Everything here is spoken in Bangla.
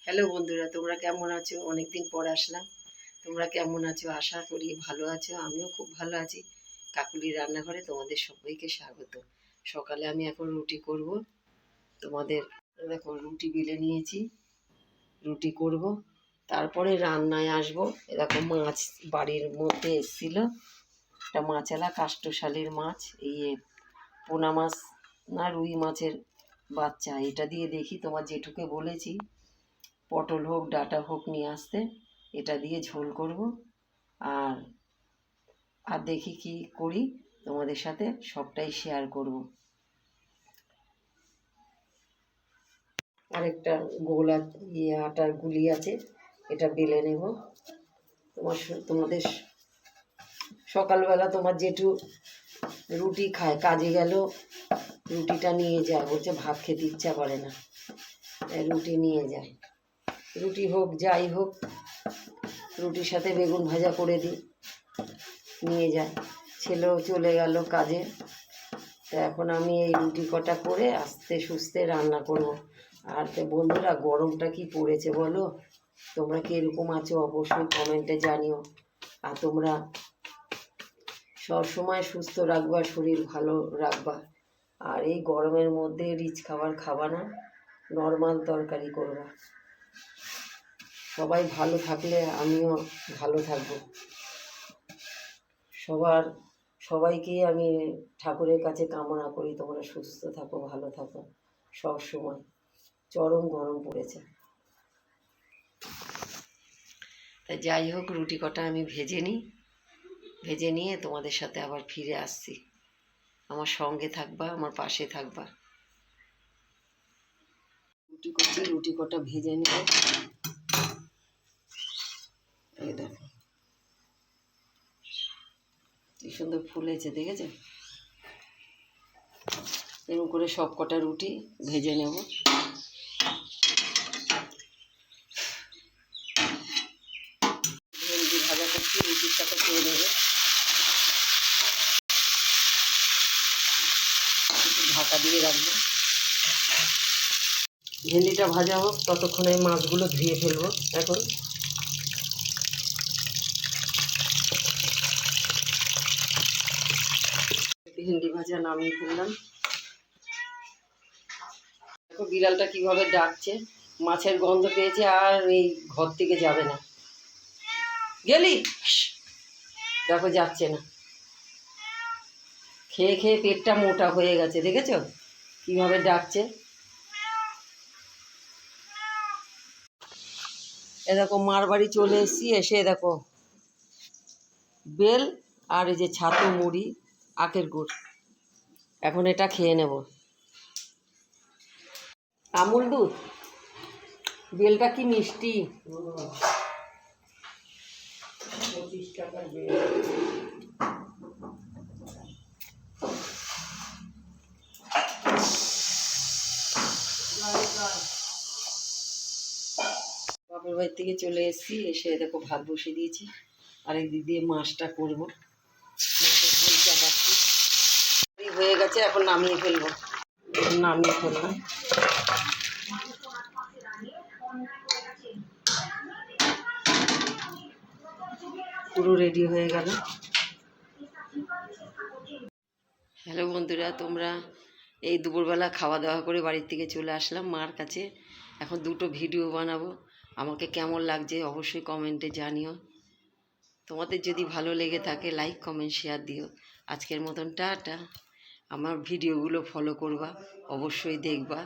হ্যালো বন্ধুরা, তোমরা কেমন আছো? অনেক দিন পর আসলাম। তোমরা কেমন আছো? আশা করি ভালো আছো। আমিও খুব ভালো আছি। কাকুলির রান্নাঘরে তোমাদের সবাইকে স্বাগত। সকালে আমি এখন রুটি করব। তোমাদের দেখো রুটি বেলে নিয়েছি, রুটি করব। তারপরে রান্নায় আসবো। এরকম মাছ বাড়ির মধ্যে এসেছিল, একটা মাছালা কাষ্টশালীর মাছ, এই পোনা মাছ না রুই মাছের বাচ্চা। এটা দিয়ে দেখি তোমার জেঠুকে বলেছি পটল হোক ডাঁটা হোক নিয়ে আসতে, এটা দিয়ে ঝোল করব। আর আর দেখি কি করি, তোমাদের সাথে সবটাই শেয়ার করব। আরেকটা গোলা আটার গুলি আছে, এটা বেলে নেব। তোমাদের সকালবেলা তোমার জেঠু রুটি খায়, কাজে গেল রুটিটা নিয়ে যায়, বলছে ভাত খেতে ইচ্ছা করে না, রুটি নিয়ে যায়। রুটি হোক যাই হোক, রুটির সাথে বেগুন ভাজা করে দিই, নিয়ে যায়। ছেলেও চলে গেল কাজে। তো এখন আমি এই রুটি কটা করে আস্তে সুস্তে রান্না করব। আর তো বন্ধুরা, গরমটা কি পড়েছে বলো? তোমরা কি এরকম আছো অবশ্যই কমেন্টে জানিও। আর তোমরা সবসময় সুস্থ রাখবা, শরীর ভালো রাখবা। আর এই গরমের মধ্যে রিচ খাবার খাবা না, নর্মাল তরকারি করবা। সবাই ভালো থাকলে আমিও ভালো থাকবো। সবাইকেই আমি ঠাকুরের কাছে কামনা করি তোমরা সুস্থ থাকো, ভালো থাকো সব সময়। চরম গরম পড়েছে। তাই যাই হোক, রুটি কটা আমি ভেজে নিয়ে তোমাদের সাথে আবার ফিরে আসছি। আমার সঙ্গে থাকবা, আমার পাশে থাকবা। রুটি করছি, রুটি কটা ভেজে নেব। এই দেখো কি সুন্দর ফুলেছে, দেখেছো? এরকম করে সব কটা রুটি ভেজে নেব। ভেন্ডি ভাজা করছি, রুটির সাথে খেয়ে নেবে। ঢাকা দিয়ে রাখবো। ভেন্ডিটা ভাজা হোক, ততক্ষণে মাছগুলো ধুয়ে ফেলবো। এখন ভেন্ডি ভাজা নামিয়ে ফেললাম। দেখো বিড়ালটা কিভাবে ডাকছে, মাছের গন্ধ পেয়েছে আর এই ঘর থেকে যাবে না। গেলি? দেখো যাচ্ছে না। খেয়ে খেয়ে পেটটা মোটা হয়ে গেছে, দেখেছো কিভাবে ডাকছে? এ দেখো মার বাড়ি চলে এসেছি, এসে দেখো বেল আর এই যে ছাতু মুড়ি আখের গুড়, এখন এটা খেয়ে নেব। আমুল দুধ, বেলটা কি মিষ্টি। 25 টাকার বেল। বাপের বাড়ি থেকে চলে এসেছি, এসে দেখো ভাত বসিয়ে দিয়েছি। আর এই দিক দিয়ে মাছটা করবো, মাছের ঝোল চাপাচ্ছি। হয়ে গেছে, এখন নামিয়ে ফেলবো। নামিয়ে ফেললাম। পুরো রেডি হয়ে গেল। হ্যালো বন্ধুরা, তোমরা এই দুপুরবেলা খাওয়া দাওয়া করে বাড়ির থেকে চলে আসলাম মার কাছে। এখন দুটো ভিডিও বানাবো। আমাকে কেমন লাগছে অবশ্যই কমেন্টে জানিও। তোমাদের যদি ভালো লেগে থাকে লাইক কমেন্ট শেয়ার দিও। আজকের মতন টাটা। আমার ভিডিওগুলো ফলো করবা, অবশ্যই দেখবা।